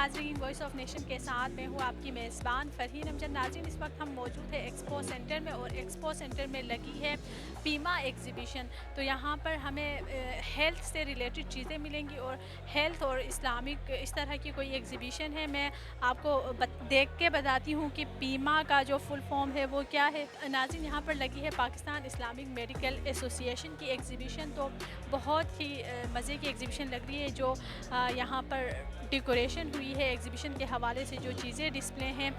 नाज़रीन, voice of nation के साथ मैं हूँ आपकी मेज़बान फ़रहीन अमजद। नाज़रीन, इस वक्त हम मौजूद है एक्सपो सेंटर में और एक्सपो सेंटर में लगी है पीमा एग्ज़िबिशन। तो यहाँ पर हमें हेल्थ से रिलेटेड चीज़ें मिलेंगी और हेल्थ और इस्लामिक इस तरह की कोई एग्ज़िबिशन है। मैं आपको देख के बताती हूँ कि पीमा का जो फुल फॉर्म है वो क्या है। नाज़रीन, यहाँ पर लगी है पाकिस्तान इस्लामिक मेडिकल एसोसिएशन की एग्ज़िबिशन। तो बहुत ही मज़े की एग्ज़िबिशन लग रही है। जो यहाँ पर डेकोरेशन हुई है एग्ज़िबिशन के हवाले से, जो चीज़ें डिस्प्ले हैं,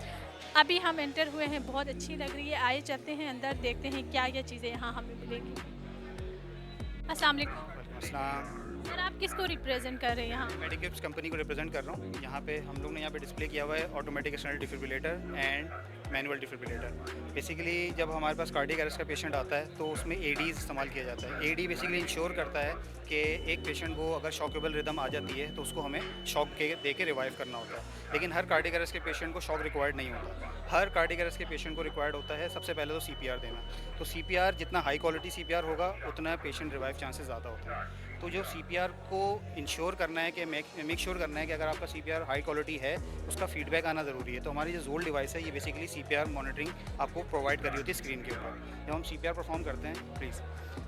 अभी हम एंटर हुए हैं, बहुत अच्छी लग रही है। आइए चलते हैं अंदर, देखते हैं क्या क्या चीज़ें यहाँ हमें मिलेंगी। अस्सलाम वालेकुम। वालेकुम अस्सलाम। सर, आप किसको रिप्रेजेंट कर रहे हैं यहाँ? मेडिकिप्स कंपनी को रिप्रेजेंट कर रहा हूँ। यहाँ पे हम लोग ने यहाँ पे डिस्प्ले किया हुआ है automatic external defibrillator and manual defibrillator. Basically जब हमारे पास कार्डियक अरेस्ट का पेशेंट आता है तो उसमें एडीज़ इस्तेमाल किया जाता है। एडी बेसिकली इंश्योर करता है कि एक पेशेंट को अगर शॉकेबल रिदम आ जाती है तो उसको हमें शॉक दे के रिवाइव करना होता है। लेकिन हर कार्डियक अरेस्ट के पेशेंट को शॉक रिक्वायर्ड नहीं होता। हर कार्डियक अरेस्ट के पेशेंट को रिक्वायर्ड होता है सबसे पहले तो सीपीआर देना। तो सीपीआर जितना हाई क्वालिटी सीपीआर होगा उतना पेशेंट रिवाइव चांसेस ज़्यादा होते हैं। तो जो सीपीआर को इंश्योर करना है कि मेक श्योर करना है कि अगर आपका सीपीआर हाई क्वालिटी है उसका फीडबैक आना ज़रूरी है। तो हमारी जो जोल डिवाइस है ये बेसिकली सीपीआर मॉनिटरिंग आपको प्रोवाइड कर रही होती है स्क्रीन के ऊपर। जब हम सीपीआर परफॉर्म करते हैं प्लीज़,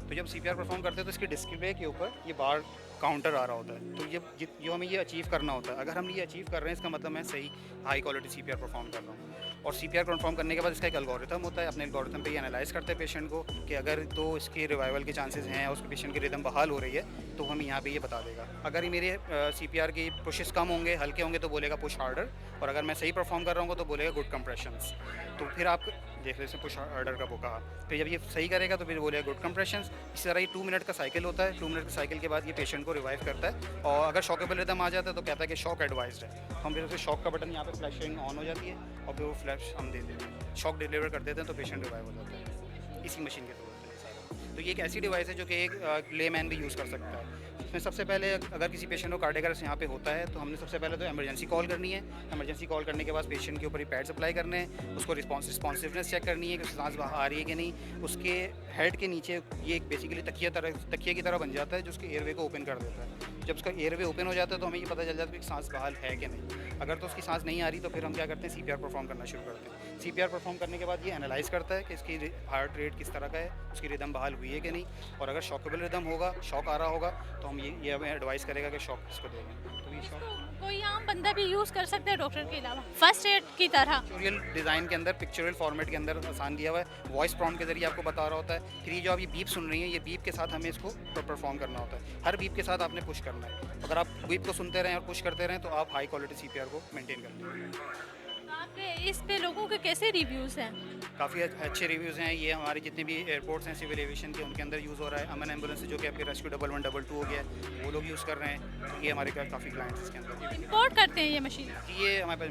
तो जब सीपीआर परफॉर्म करते हैं तो इसके डिस्प्ले के ऊपर ये बार काउंटर आ रहा होता है। तो ये जो हमें ये अचीव करना होता है, अगर हम ये अचीव कर रहे हैं इसका मतलब मैं सही हाई क्वालिटी सीपीआर परफॉर्म कर रहा हूँ। और सीपीआर परफॉर्म करने के बाद इसका एक एल्गोरिथम होता है। अपने एल्गोरिथम पे ये एनालाइज करते हैं पेशेंट को कि अगर तो इसके रिवाइवल के चांसेस हैं और उसके पेशेंट की रिदम बहाल हो रही है तो हमें यहाँ पे ये बता देगा। अगर ये मेरे सीपीआर की पुशेस कम होंगे, हल्के होंगे तो बोलेगा पुश हार्डर, और अगर मैं सही परफॉर्म कर रहा हूँ तो बोलेगा गुड कंप्रेशंस। तो फिर आप देख रहे हैं पुश हार्डर का वो कहा, फिर जब ये सही करेगा तो फिर बोलेगा गुड कंप्रेशंस। इसी तरह ये 2 मिनट का साइकिल होता है। 2 मिनट के साइकिल के बाद ये पेशेंट को रिवाइव करता है और अगर शॉकेबल रिदम आ जाता है तो कहता है कि शॉक एडवाइज्ड है। हम फिर उसे शॉक का बटन यहाँ पे फ्लैशिंग ऑन हो जाती है और फिर वो फ्लैश हम दे देते हैं, शॉक डिलीवर कर देते हैं तो पेशेंट रिवाइव हो जाता है इसी मशीन के थ्रू होता है सारा। तो ये एक ऐसी डिवाइस है जो कि एक लेमैन भी यूज़ कर सकता है। इसमें सबसे पहले अगर किसी पेशेंट को कार्डियक अरेस्ट यहाँ पे होता है तो हमने सबसे पहले तो इमरजेंसी कॉल करनी है। इमरजेंसी कॉल करने के बाद पेशेंट के ऊपर ही पैड्स अप्लाई करने हैं, उसको रिस्पॉन्सिवनेस चेक करनी है कि उसकी सांस बाहर आ रही है कि नहीं। उसके हेड के नीचे ये एक बेसिकली तकिया की तरह बन जाता है जो उसके एयरवे को ओपन कर देता है। जब उसका एयरवे ओपन हो जाता है तो हमें ये पता चल जाता है कि सांस बहाल है कि नहीं। अगर तो उसकी सांस नहीं आ रही तो फिर हम क्या करते हैं, सीपीआर परफॉर्म करना शुरू करते हैं। सीपीआर परफॉर्म करने के बाद ये एनालाइज करता है कि इसकी हार्ट रेट किस तरह का है, उसकी रिदम बहाल हुई है कि नहीं। और अगर शॉकेबल रिदम होगा, शॉक आ रहा होगा, तो हम ये हमें एडवाइस करेगा कि शॉक इसको देंगे। तो ये शॉक कोई आम बंदा भी यूज़ कर सकता है डॉक्टर के अलावा, फर्स्ट एड की तरह? पिक्चोरियल डिज़ाइन के अंदर, पिक्चोरियल फॉर्मेट के अंदर आसान दिया हुआ है। वॉइस प्रॉम्प्ट के ज़रिए आपको बता रहा होता है। फिर ये जो आप ये बीप सुन रही हैं, ये बीप के साथ हमें इसको परफॉर्म करना होता है। हर बीप के साथ आपने पुश करना है। अगर आप बीप को सुनते रहें और पुश करते रहें तो आप हाई क्वालिटी सीपीआर को मेंटेन कर लेंगे। आपके इस पे लोगों के कैसे रिव्यूज़ हैं? काफ़ी अच्छे रिव्यूज़ हैं। ये हमारे जितने भी एयरपोर्ट्स हैं सिविल एविएशन के, उनके अंदर यूज़ हो रहा है। अमन एम्बुलेंस जो कि आपके रेस्क्यू 1112 हो गया है, वो लोग यूज़ कर रहे हैं। ये हमारे काफ़ी क्लाइंट्स इसके अंदर। इंपोर्ट करते हैं ये मशीन? ये हमारे पास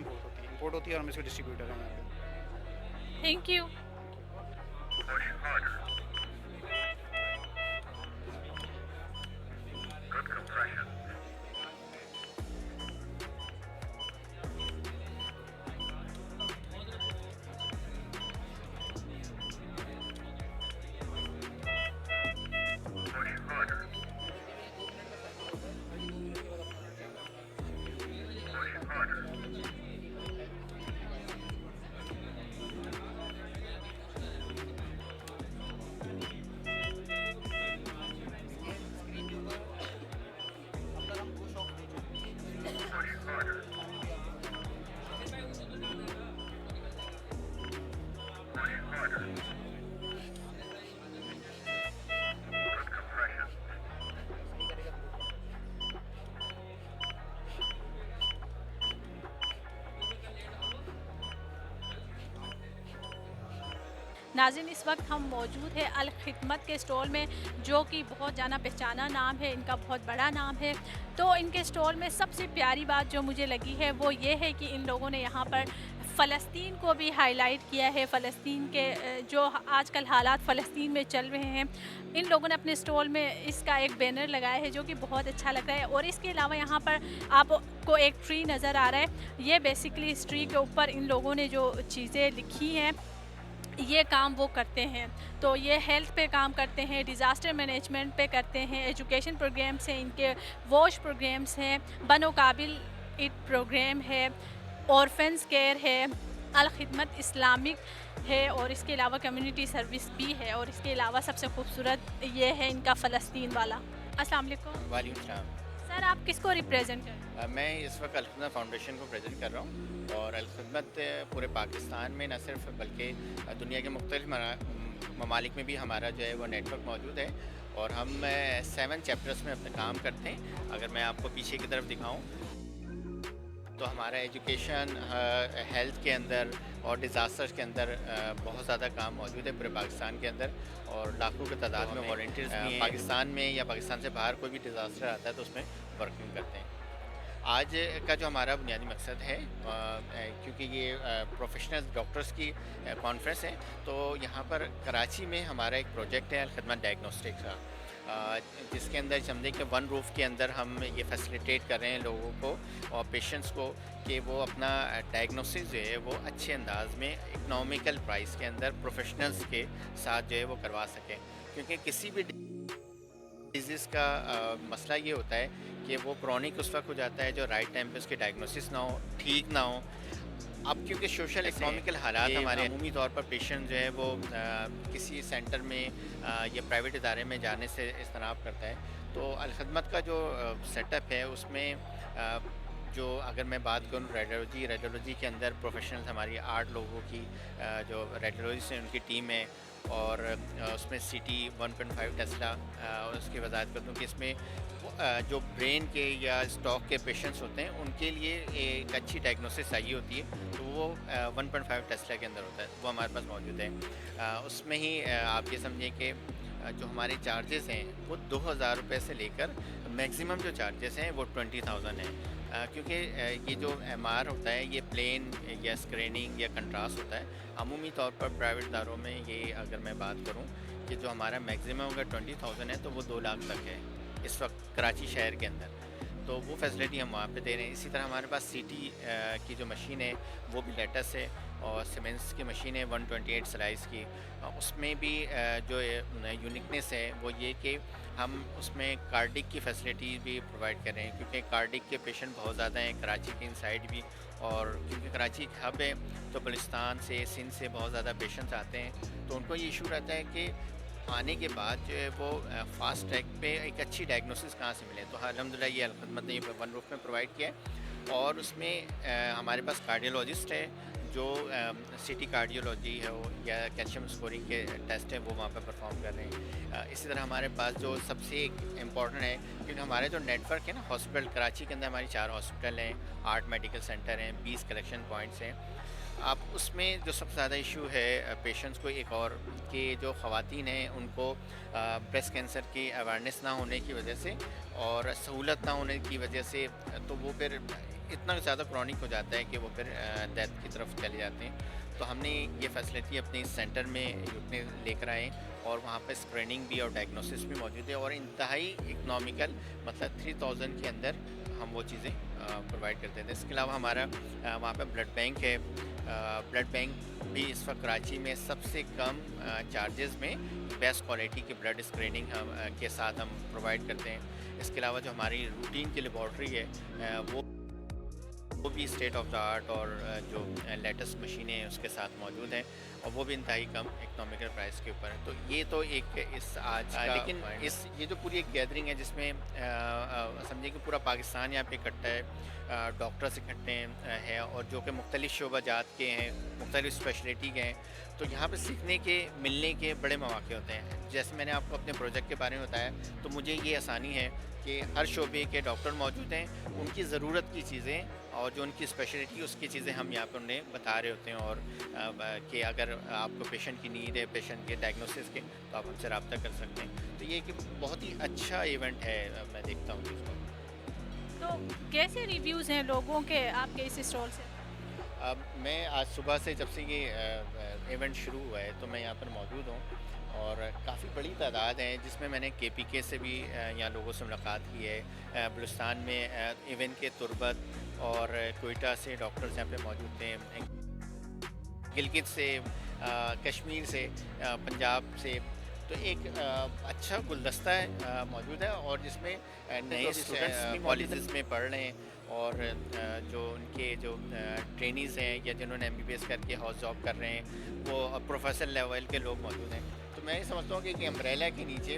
इम्पोर्ट होती है और हम इसके डिस्ट्रीब्यूटर हैं यहाँ पे। Thank you. नाज़रीन, इस वक्त हम मौजूद है अल खिदमत के स्टॉल में, जो कि बहुत जाना पहचाना नाम है, इनका बहुत बड़ा नाम है। तो इनके स्टॉल में सबसे प्यारी बात जो मुझे लगी है वो ये है कि इन लोगों ने यहाँ पर फ़लस्तीन को भी हाईलाइट किया है। फ़लस्तीन के जो आजकल हालात फ़लस्तीन में चल रहे हैं, इन लोगों ने अपने स्टॉल में इसका एक बैनर लगाया है जो कि बहुत अच्छा लग रहा है। और इसके अलावा यहाँ पर आपको एक ट्री नज़र आ रहा है। ये बेसिकली इस ट्री के ऊपर इन लोगों ने जो चीज़ें लिखी हैं, ये काम वो करते हैं। तो ये हेल्थ पे काम करते हैं, डिज़ास्टर मैनेजमेंट पे करते हैं, एजुकेशन प्रोग्राम्स हैं इनके, वॉश प्रोग्राम्स हैं, बनो काबिल ईट प्रोग्राम है, ऑर्फन्स केयर है, अल खिदमत इस्लामिक है और इसके अलावा कम्युनिटी सर्विस भी है। और इसके अलावा सबसे खूबसूरत ये है इनका फ़लस्तीन वाला। अस्सलाम वालेकुम वालेकुम सलाम। सर, आप किसको रिप्रेजेंट कर रहे हैं? मैं इस वक्त अल-खिदमत फाउंडेशन को प्रेजेंट कर रहा हूँ और अल-खिदमत पूरे पाकिस्तान में न सिर्फ बल्कि दुनिया के मुख्तलिफ ममालिक में भी हमारा जो है वो नेटवर्क मौजूद है और हम 7 चैप्टर्स में अपना काम करते हैं। अगर मैं आपको पीछे की तरफ दिखाऊँ तो हमारा एजुकेशन, हेल्थ के अंदर और डिज़ास्टर्स के अंदर बहुत ज़्यादा काम मौजूद है पूरे पाकिस्तान के अंदर और लाखों की तादाद में वॉलंटियर्स भी हैं। पाकिस्तान में या पाकिस्तान से बाहर कोई भी डिज़ास्टर आता है तो उसमें वर्किंग करते हैं। आज का जो हमारा बुनियादी मकसद है, क्योंकि ये प्रोफेशनल डॉक्टर्स की कॉन्फ्रेंस है, तो यहाँ पर कराची में हमारा एक प्रोजेक्ट है अल-खिदमत डायग्नोस्टिक्स का, जिसके अंदर समझे कि वन रूफ़ के अंदर हम ये फैसिलिटेट कर रहे हैं लोगों को और पेशेंट्स को कि वो अपना डायग्नोसिस जो है वो अच्छे अंदाज में इकनॉमिकल प्राइस के अंदर प्रोफेशनल्स के साथ जो है वो करवा सकें। क्योंकि किसी भी डिजीज़ का मसला ये होता है कि वो क्रॉनिक उस वक्त हो जाता है जो राइट टाइम पे उसकी डायग्नोसिस ना हो, ठीक ना हो। अब क्योंकि सोशल इकोनॉमिकल हालात हमारे अमूमी तौर पर पेशेंट जो है वो किसी सेंटर में या प्राइवेट इदारे में जाने से इज्तनाब करता है, तो अल-खिदमत का जो सेटअप है उसमें जो अगर मैं बात करूँ रेडियोलॉजी के अंदर प्रोफेशनल्स हमारी 8 लोगों की जो रेडियोलॉजिस्ट हैं उनकी टीम है और उसमें CT 1.5 टेस्ला, उसकी वजाहत करता हूँ कि इसमें जो ब्रेन के या स्ट्रोक के पेशेंट्स होते हैं उनके लिए एक अच्छी डायग्नोसिस चाहिए होती है, तो वो 1.5 टेस्ला के अंदर होता है, वो हमारे पास मौजूद है। उसमें ही आप ये समझें कि जो हमारे चार्जेस हैं वो 2000 रुपये से लेकर मैक्सिमम जो चार्जेस हैं वो 20,000 हैं, क्योंकि ये जो MR होता है ये प्लेन या स्क्रीनिंग या कंट्रास्ट होता है। अमूमी तौर पर प्राइवेट इदारों में ये अगर मैं बात करूं कि जो हमारा मैक्सिमम अगर 20,000 है तो वो 2 लाख तक है इस वक्त कराची शहर के अंदर, तो वो फैसिलिटी हम वहाँ पे दे रहे हैं। इसी तरह हमारे पास CT की जो मशीन है वो भी लेटेस्ट है और सीमेंस की मशीन है 128 स्लाइस की, उसमें भी जो यूनिकनेस है वो ये कि हम उसमें कार्डिक की फैसिलिटी भी प्रोवाइड कर रहे हैं, क्योंकि कार्डिक के पेशेंट बहुत ज़्यादा हैं कराची के इनसाइड भी, और क्योंकि कराची एक हब है तो बलुचिस्तान से, सिंध से बहुत ज़्यादा पेशेंट्स आते हैं, तो उनको ये इशू रहता है कि आने के बाद जो है वो फास्ट ट्रैक पे एक अच्छी डायग्नोसिस कहाँ से मिले। तो अल्हम्दुलिल्लाह ये अल-खिदमत ने ये वन रूफ में प्रोवाइड किया है और उसमें हमारे पास कार्डियोलॉजिस्ट है जो CT कार्डियोलॉजी है वो या कैल्शियम स्कोरिंग के टेस्ट है वो वहाँ पर परफॉर्म कर रहे हैं। इसी तरह हमारे पास जो सबसे इम्पॉर्टेंट है, क्योंकि हमारे जो नेटवर्क है ना हॉस्पिटल, कराची के अंदर हमारी 4 हॉस्पिटल हैं, 8 मेडिकल सेंटर हैं, 20 कलेक्शन पॉइंट्स हैं। अब उसमें जो सबसे ज़्यादा इशू है पेशेंट्स को एक और कि जो ख़वातीन हैं उनको ब्रेस्ट कैंसर की अवेयरनेस ना होने की वजह से और सहूलत ना होने की वजह से, तो वो फिर इतना ज़्यादा क्रॉनिक हो जाता है कि वो फिर डेथ की तरफ चले जाते हैं। तो हमने ये फैसिलिटी अपने सेंटर में रुकने लेकर आए और वहाँ पर स्क्रीनिंग भी और डायग्नोसिस भी मौजूद है और इंतहाई इकनॉमिकल, मतलब 3000 के अंदर हम वो चीज़ें प्रोवाइड करते हैं। इसके अलावा हमारा वहाँ पे ब्लड बैंक है, ब्लड बैंक भी इस वक्त कराची में सबसे कम चार्जेस में बेस्ट क्वालिटी की ब्लड स्क्रीनिंग हम के साथ हम प्रोवाइड करते हैं। इसके अलावा जो हमारी रूटीन की लेबॉर्ट्री है वो भी स्टेट ऑफ द आर्ट और जो लेटेस्ट मशीनें हैं उसके साथ मौजूद हैं और वो भी इंतहाई कम इकनॉमिकल प्राइस के ऊपर है। तो ये तो एक इस आज का लेकिन इस ये जो पूरी एक गैदरिंग है जिसमें समझिए कि पूरा पाकिस्तान यहाँ पे इकट्ठा है, डॉक्टर्स इकट्ठे हैं और जो कि मुख्तलिफ़ शोबाजात के हैं, मुख्तलिफ़ स्पेशलिटी के हैं, तो यहाँ पे सीखने के, मिलने के बड़े मौके होते हैं। जैसे मैंने आपको अपने प्रोजेक्ट के बारे में बताया, तो मुझे ये आसानी है कि हर शोबे के डॉक्टर मौजूद हैं, उनकी ज़रूरत की चीज़ें और जो उनकी स्पेशलिटी उसकी चीज़ें हम यहाँ पर उन्हें बता रहे होते हैं और कि अगर आपको पेशेंट की नीड है, पेशेंट के डायग्नोसिस के, तो आप हमसे रब्ता कर सकते हैं। तो ये कि बहुत ही अच्छा इवेंट है, मैं देखता हूँ इसको। तो कैसे रिव्यूज़ हैं लोगों के आपके इस स्टॉल से? मैं आज सुबह से जब से ये इवेंट शुरू हुआ है तो मैं यहाँ पर मौजूद हूँ और काफ़ी बड़ी तादाद है, जिसमें मैंने KPK से भी यहाँ लोगों से मुलाकात की है। बलुचिस्तान में इवन के तुर्बत और कोयटा से डॉक्टर्स यहाँ पे मौजूद थे, गिलगित से, कश्मीर से, पंजाब से, तो एक अच्छा गुलदस्ता है मौजूद है और जिसमें नए स्टूडेंट्स भी कॉलेजेस में पढ़ रहे हैं और जो उनके जो ट्रेनीज़ हैं या जिन्होंने MBBS करके हाउस जॉब कर रहे हैं वो प्रोफेसर लेवल के लोग मौजूद हैं। तो मैं ये समझता हूँ कि एक अम्ब्रेला के नीचे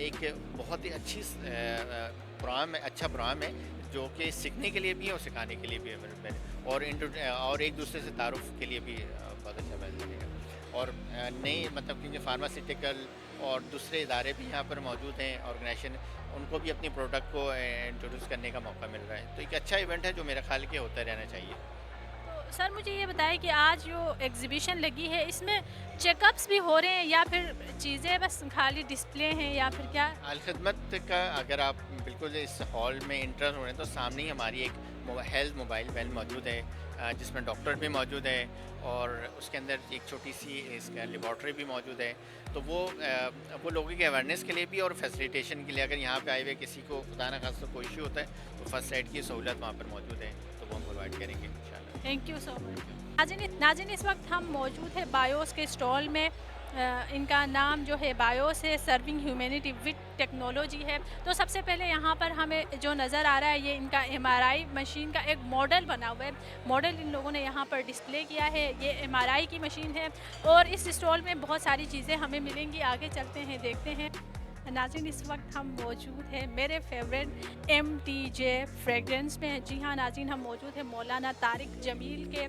एक बहुत ही अच्छी अच्छा प्रोग्राम है जो कि सीखने के लिए भी है और सिखाने के लिए भी है और एक दूसरे से तारुफ के लिए भी बहुत अच्छा बनेगा। और नई मतलब क्योंकि फार्मास्यूटिकल और दूसरे इदारे भी यहाँ पर मौजूद हैं ऑर्गेनाइजेशन, उनको भी अपनी प्रोडक्ट को इंट्रोड्यूस करने का मौका मिल रहा है। तो एक अच्छा इवेंट है जो मेरा ख्याल के होता रहना चाहिए। तो सर मुझे ये बताएं कि आज जो एग्जीबिशन लगी है इसमें चेकअप्स भी हो रहे हैं या फिर चीज़ें बस खाली डिस्प्ले हैं या फिर क्या? अलखदमत का अगर आप बिल्कुल इस हॉल में इंटर हो रहे हैं तो सामने ही हमारी एक हेल्थ मोबाइल वैन मौजूद है जिसमें डॉक्टर भी मौजूद है और उसके अंदर एक छोटी सी इसका लेबॉर्ट्री भी मौजूद है। तो वो लोगों की अवेयरनेस के लिए भी और फैसिलिटेशन के लिए अगर यहाँ पे आए हुए किसी को खुदा न खास्ता कोई इशू होता है तो फर्स्ट एड की सहूलत वहाँ पर मौजूद है, तो वो हम प्रोवाइड करेंगे इंशाल्लाह। Thank you so much. नाज़रीन इस वक्त हम मौजूद है बायोस के स्टॉल में। इनका नाम जो है बायोस है, सर्विंग ह्यूमैनिटी विद टेक्नोलॉजी है। तो सबसे पहले यहाँ पर हमें जो नज़र आ रहा है ये इनका MRI मशीन का एक मॉडल बना हुआ है। मॉडल इन लोगों ने यहाँ पर डिस्प्ले किया है। ये MRI की मशीन है और इस स्टॉल में बहुत सारी चीज़ें हमें मिलेंगी। आगे चलते हैं, देखते हैं। नाज़रीन इस वक्त हम मौजूद हैं मेरे फेवरेट MTJ फ्रेगरेंस में। जी हाँ नाज़रीन, हम मौजूद हैं मौलाना तारिक जमील के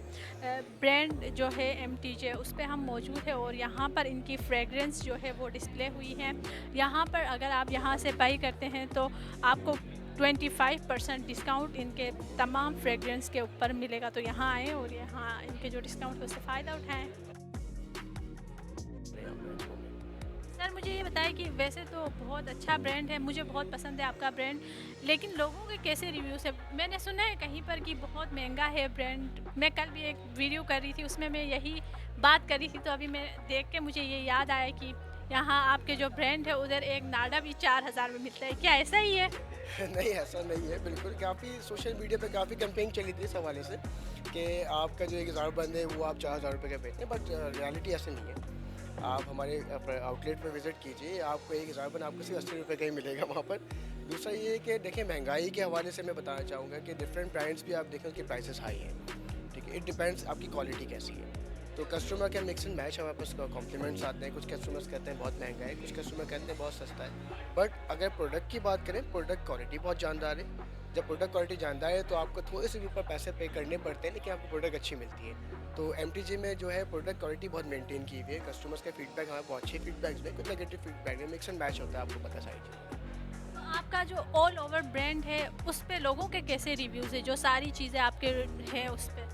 ब्रांड जो है MTJ उस पर हम मौजूद है और यहाँ पर इनकी फ्रेगरेंस जो है वो डिस्प्ले हुई है। यहाँ पर अगर आप यहाँ से बाई करते हैं तो आपको 25% डिस्काउंट इनके तमाम फ्रेगरेंस के ऊपर मिलेगा। तो यहाँ आएँ और यहाँ इनके जो डिस्काउंट है उससे फ़ायदा उठाएँ। सर मुझे ये बताएं कि वैसे तो बहुत अच्छा ब्रांड है, मुझे बहुत पसंद है आपका ब्रांड, लेकिन लोगों के कैसे रिव्यूज़ है? मैंने सुना है कहीं पर कि बहुत महंगा है ब्रांड। मैं कल भी एक वीडियो कर रही थी उसमें मैं यही बात कर रही थी, तो अभी मैं देख के मुझे ये याद आया कि यहाँ आपके जो ब्रांड है उधर एक नाडा भी 4000 में मिलता है। क्या ऐसा ही है? नहीं ऐसा नहीं है बिल्कुल। काफ़ी सोशल मीडिया पे काफ़ी कैंपेन चली थी इस हवाले से कि आपका जो 1000 बंद है वो आप 4000 रुपये का बेचते हैं, बट रियलिटी ऐसे नहीं है। आप हमारे आउटलेट पे विज़िट कीजिए, आपको 1000 बन आपको सिर्फ 80 रुपये का ही मिलेगा वहाँ पर। दूसरा ये है कि देखिए महंगाई के हवाले से मैं बताना चाहूँगा कि डिफरेंट ब्रांड्स भी आप देखें उसके प्राइसेस हाई हैं, ठीक है। इट डिपेंड्स आपकी क्वालिटी कैसी है। तो कस्टमर का मिक्स एंड मैच हमारे पास कॉम्प्लीमेंट्स आते हैं। कुछ कस्टमर्स कहते हैं बहुत महंगा है, कुछ कस्टमर कहते हैं बहुत सस्ता है। बट अगर प्रोडक्ट की बात करें, प्रोडक्ट क्वालिटी बहुत जानदार है। जब प्रोडक्ट क्वालिटी जानदार है तो आपको थोड़े से भी ऊपर पैसे पे करने पड़ते हैं, लेकिन आपको प्रोडक्ट अच्छी मिलती है। तो MTJ में जो है प्रोडक्ट क्वालिटी बहुत मेंटेन की हुई है। कस्टमर्स का फीडबैक हमारे बहुत अच्छे फीडबैक्स में, कुछ नेगेटिव फीडबैक है, मिक्स एंड मैच होता है, आपको पता सारी चीज़। तो आपका जो ऑल ओवर ब्रांड है उस पे लोगों के कैसे रिव्यूज़ है, जो सारी चीज़ें आपके हैं उस पर?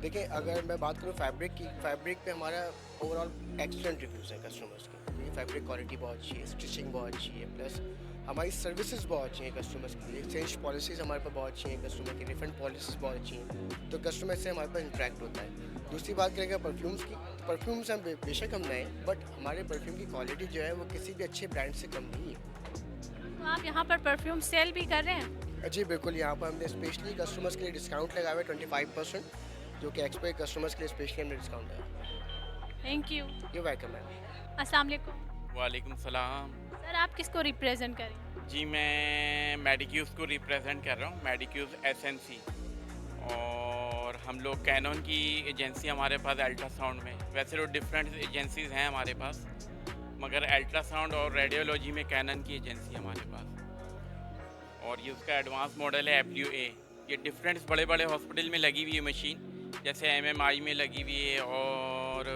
देखिए अगर मैं बात करूँ फैब्रिक की, फैब्रिक पे हमारा ओवरऑल एक्सीलेंट रिव्यूज़ है कस्टमर्स के, क्योंकि फैब्रिक क्वालिटी बहुत अच्छी है, स्टिचिंग बहुत अच्छी है, प्लस हमारी सर्विसेज बहुत अच्छी हैं कस्टमर्स के लिए। एक्सचेंज पॉलिसीज़ हमारे पास बहुत अच्छी हैं, कस्टमर की रिफंड पॉलिसीज़ बहुत अच्छी हैं, तो कस्टमर से हमारे पास इंटरेक्ट होता है। दूसरी बात करेंगे परफ्यूम्स की, तो परफ्यूम्स हम बेशक हम नए, बट हमारे परफ्यूम की क्वालिटी जो है वो किसी भी अच्छे ब्रांड से कम नहीं है। तो आप यहाँ पर परफ्यूम सेल भी कर रहे हैं? जी बिल्कुल, यहाँ पर हमने स्पेशली कस्टमर्स के लिए डिस्काउंट लगाया हुआ है 25%, जो कि एक्सपायर कस्टमर्स के लिए स्पेशली हमने डिस्काउंट लगाया। Thank you. You welcome ma'am. अस्सलाम वालेकुम। वालेकुम सलाम। सर आप किसको रिप्रेजेंट करें? जी मैं मेडिक्यूज़ को रिप्रेजेंट कर रहा हूँ, मेडिक्यूज़ SNC। और हम लोग कैनन की एजेंसी हमारे पास अल्ट्रासाउंड में, वैसे तो डिफरेंट एजेंसीज़ हैं हमारे पास, मगर अल्ट्रासाउंड और रेडियोलॉजी में कैनन की एजेंसी हमारे पास। और ये उसका एडवांस मॉडल है FWA। ये डिफरेंट बड़े बड़े हॉस्पिटल में लगी हुई है मशीन, जैसे MMI में लगी हुई है और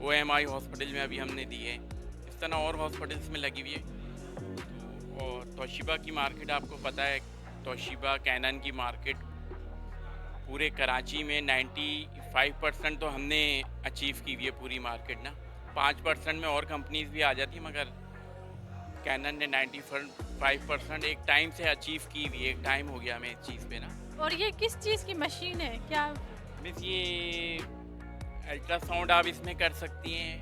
OMI हॉस्पिटल में अभी हमने दी है, इस तरह और हॉस्पिटल्स में लगी हुई है। और तोशिबा की मार्केट आपको पता है, तोशिबा कैनन की मार्केट पूरे कराची में 95% तो हमने अचीव की हुई है पूरी मार्केट ना। 5% में और कंपनीज भी आ जाती, मगर कैनन ने 95% एक टाइम से अचीव की हुई है। एक टाइम हो गया हमें इस चीज़ पे ना। और ये किस चीज़ की मशीन है? क्या मिस ये अल्ट्रासाउंड आप इसमें कर सकती हैं,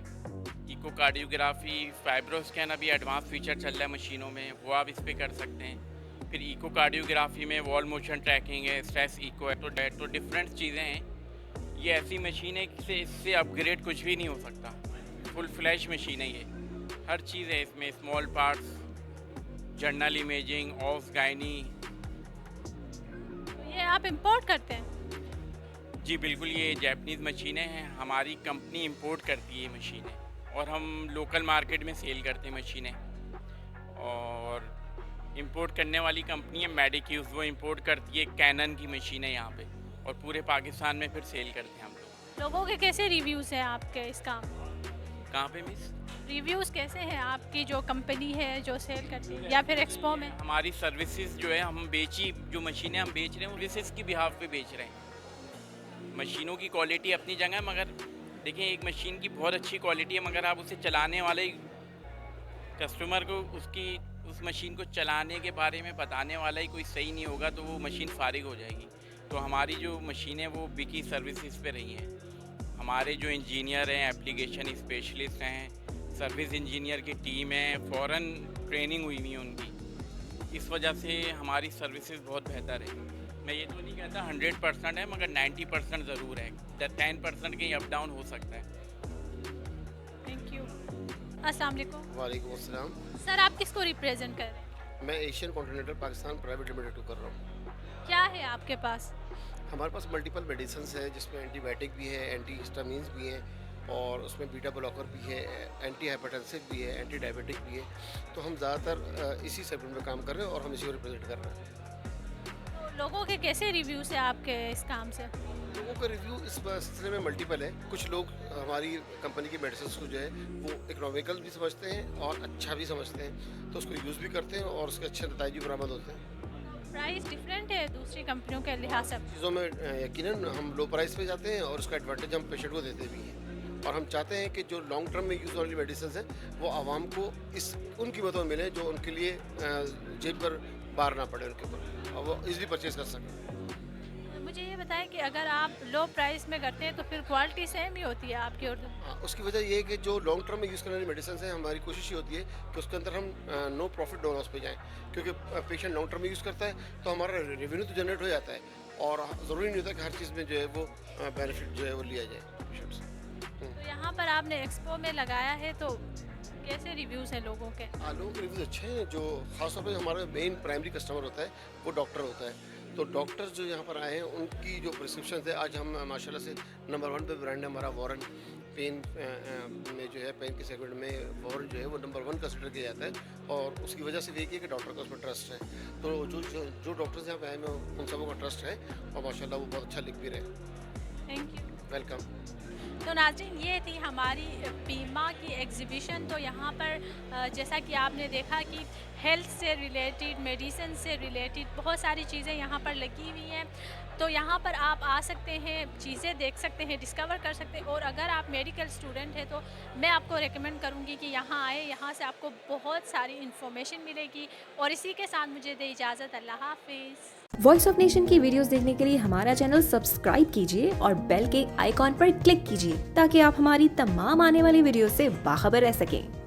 इकोकार्डियोग्राफी, फाइब्रोस्कैन अभी एडवांस फीचर चल रहा है मशीनों में, वो आप इस पर कर सकते हैं। फिर इकोकार्डियोग्राफी में वॉल मोशन ट्रैकिंग है, स्ट्रेस इको है, तो डिफरेंट चीज़ें हैं। ये ऐसी मशीन है कि इससे अपग्रेड कुछ भी नहीं हो सकता। फुल फ्लैश मशीन है ये, हर चीज़ है इसमें, small parts, journal imaging, of gynae, आप इंपोर्ट करते हैं? जी बिल्कुल, ये जापानीज़ मशीनें हैं, हमारी कंपनी इंपोर्ट करती है ये मशीनें और हम लोकल मार्केट में सेल करते हैं मशीनें। और इंपोर्ट करने वाली कंपनी है मेडिक्यूज, वो इंपोर्ट करती है कैनन की मशीनें यहाँ पे और पूरे पाकिस्तान में फिर सेल करते हैं हम लोग। लोगों के कैसे रिव्यूज़ हैं आपके इस काम? कहाँ पे मिस? रिव्यूज़ कैसे हैं आपकी जो कंपनी है जो सेल करती है, या फिर एक्सपो में? हमारी सर्विसेज जो है हम जो मशीनें हम बेच रहे हैं वो सर्विसेज की बिहाफ पे बेच रहे हैं। मशीनों की क्वालिटी अपनी जगह है, मगर देखिए एक मशीन की बहुत अच्छी क्वालिटी है, मगर आप उसे चलाने वाले कस्टमर को उस मशीन को चलाने के बारे में बताने वाला ही कोई सही नहीं होगा तो वो मशीन फारिग हो जाएगी। तो हमारी जो मशीनें वो बिकी सर्विसेज पे रही हैं। हमारे जो इंजीनियर हैं, एप्लीकेशन स्पेशलिस्ट हैं, सर्विस इंजीनियर की टीम है, फ़ौरन ट्रेनिंग हुई हुई है उनकी, इस वजह से हमारी सर्विसेज बहुत बेहतर है। मैं ये तो नहीं कहता 100% है, मगर 90% ज़रूर है। 10% कहीं अप डाउन हो सकता है। Thank you. अस्सलाम वालेकुम। वालेकुम अस्सलाम। सर, आप किसको रिप्रेजेंट कर रहे हैं? मैं Asian continental Pakistan private limited कर रहा हूँ। क्या है आपके पास? हमारे पास मल्टीपल मेडिसिन है जिसमें एंटीबायोटिक भी है, एंटी हिस्टामिन्स भी हैं और उसमें बीटा ब्लॉकर भी है, एंटी हाइपरटेंसिव भी है, एंटी डायबिटिक भी है। तो हम ज़्यादातर इसी सेगमेंट में काम कर रहे हैं और हम इसी को रिप्रेजेंट कर रहे हैं। तो लोगों के कैसे रिव्यूज़ हैं आपके इस काम से? लोगों का रिव्यू इस सिलसिले में मल्टीपल है। कुछ लोग हमारी कंपनी की मेडिसिन को जो है वो इकोनॉमिकल भी समझते हैं और अच्छा भी समझते हैं, तो उसको यूज़ भी करते हैं और उसके अच्छे नतीजे भी बरामद होते हैं। प्राइस डिफरेंट है दूसरी कंपनियों के लिहाज से? चीज़ों में यकीनन हम लो प्राइस पे जाते हैं और उसका एडवांटेज हम पेशेंट को देते भी हैं। और हम चाहते हैं कि जो लॉन्ग टर्म में यूज़ होने वाली मेडिसिन है वो आवाम को उन कीमतों में मिले जो उनके लिए जेब पर बार ना पड़े उनके ऊपर, और वो इजीली परचेज कर सकें। मुझे ये बताएं कि अगर आप लो प्राइस में करते हैं तो फिर क्वालिटी सेम ही होती है आपकी? और उसकी वजह ये है कि जो लॉन्ग टर्म में यूज़ करने वाली मेडिसिन है हमारी कोशिश ये होती है कि उसके अंदर हम नो प्रॉफिट नो लॉस पे जाएं, क्योंकि पेशेंट लॉन्ग टर्म में यूज़ करता है तो हमारा रेवेन्यू तो जनरेट हो जाता है और ज़रूरी नहीं होता कि हर चीज़ में जो है वो बेनिफिट जो है वो लिया जाए पेशेंट से। तो यहाँ पर आपने एक्सपो में लगाया है, तो कैसे रिव्यूज़ हैं लोगों के? लोगों के रिव्यूज़ अच्छे हैं। जो खासतौर पर हमारा मेन प्राइमरी कस्टमर होता है वो डॉक्टर होता है। तो डॉक्टर्स जो यहाँ पर आए हैं उनकी जो प्रिस्क्रिप्शन है, आज हम माशाल्लाह से नंबर 1 पे ब्रांड है हमारा वॉरन। पेन में जो है पेन के सेगमेंट में वॉरन जो है वो नंबर 1 कंसिडर किया जाता है और उसकी वजह से देखिए कि डॉक्टर का उसमें ट्रस्ट है। तो जो डॉक्टर्स यहाँ पे आए हैं उन सबों का ट्रस्ट है और माशाल्लाह वो बहुत अच्छा लिख भी रहे। Thank you. वेलकम। तो नाज़रीन, ये थी हमारी बीमा की एग्जीबिशन। तो यहाँ पर जैसा कि आपने देखा कि हेल्थ से रिलेटेड, मेडिसिन से रिलेटेड बहुत सारी चीज़ें यहाँ पर लगी हुई हैं। तो यहाँ पर आप आ सकते हैं, चीज़ें देख सकते हैं, डिस्कवर कर सकते हैं। और अगर आप मेडिकल स्टूडेंट हैं तो मैं आपको रेकमेंड करूँगी कि यहाँ आए, यहाँ से आपको बहुत सारी इन्फॉर्मेशन मिलेगी। और इसी के साथ मुझे दे इजाज़त। अल्लाह हाफिज़। वॉइस ऑफ नेशन की वीडियोस देखने के लिए हमारा चैनल सब्सक्राइब कीजिए और बेल के आइकॉन पर क्लिक कीजिए ताकि आप हमारी तमाम आने वाली वीडियो से बाखबर रह सकें।